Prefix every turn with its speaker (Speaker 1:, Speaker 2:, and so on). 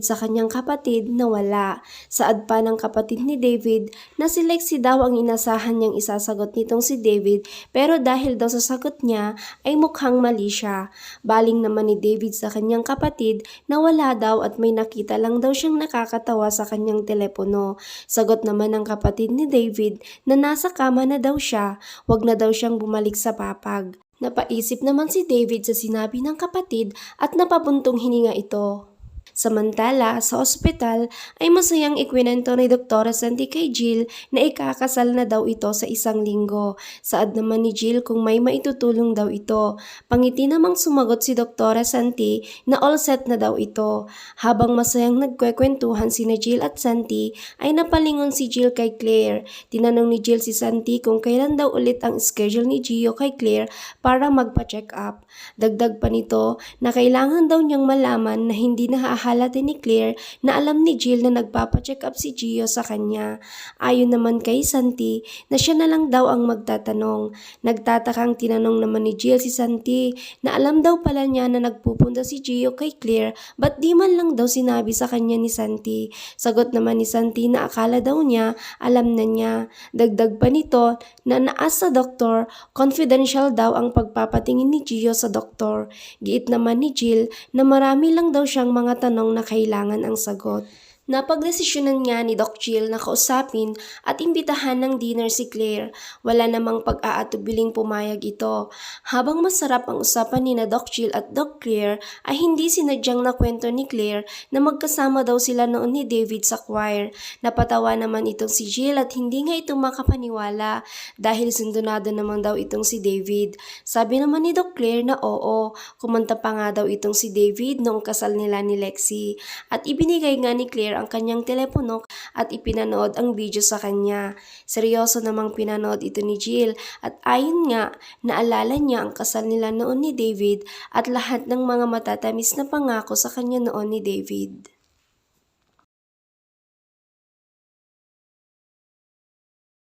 Speaker 1: sa kanyang kapatid na wala. Saad pa ng kapatid ni David na si Lexi daw ang inasahan niyang isasagot nitong si David, pero dahil daw sa sagot niya ay mukhang mali siya. Baling naman ni David sa kanyang kapatid na wala daw at may nakita lang daw siyang nakakatawa sa kanyang telepono. Sagot naman ng kapatid ni David na nasa kama na daw siya, wag na daw siyang bumalik sa papag. Napaisip naman si David sa sinabi ng kapatid at napabuntong hininga ito. Samantala, sa ospital ay masayang ikwinento ni Dr. Santi kay Jill na ikakasal na daw ito sa 1 linggo. Saad naman ni Jill kung may maitutulong daw ito. Pangiti namang sumagot si Dr. Santi na all set na daw ito. Habang masayang nagkwekwentuhan sina Jill at Santi ay napalingon si Jill kay Claire. Tinanong ni Jill si Santi kung kailan daw ulit ang schedule ni Gio kay Claire para magpa-check up. Dagdag pa nito na kailangan daw niyang malaman na hindi nahahalata ni Claire na alam ni Jill na nagpapacheck up si Gio sa kanya. Ayon naman kay Santi na siya na lang daw ang magtatanong. Nagtatakang tinanong naman ni Jill si Santi na alam daw pala niya na nagpupunta si Gio kay Claire, ba't di man lang daw sinabi sa kanya ni Santi. Sagot naman ni Santi na akala daw niya alam na niya. Dagdag pa nito na naas sa doktor, confidential daw ang pagpapatingin ni Gio sa doktor. Giit naman ni Jill na marami lang daw siyang mga tanong na kailangan ang sagot. Napagdesisyonan nga ni Doc Jill na kausapin at imbitahan ng dinner si Claire. Wala namang pag-aatubiling pumayag ito. Habang masarap ang usapan ni na Doc Jill at Doc Claire ay hindi sinadyang nakwento ni Claire na magkasama daw sila noon ni David sa choir. Napatawa naman itong si Jill at hindi nga ito makapaniwala dahil sundonado naman daw itong si David. Sabi naman ni Doc Claire na oo, kumanta pa nga daw itong si David noong kasal nila ni Lexi at ibinigay nga ni Claire ang kanyang telepono at ipinanood ang video sa kanya. Seryoso namang pinanood ito ni Jill at ayon nga, naalala niya ang kasal nila noon ni David at lahat ng mga matatamis na pangako sa kanya noon ni David.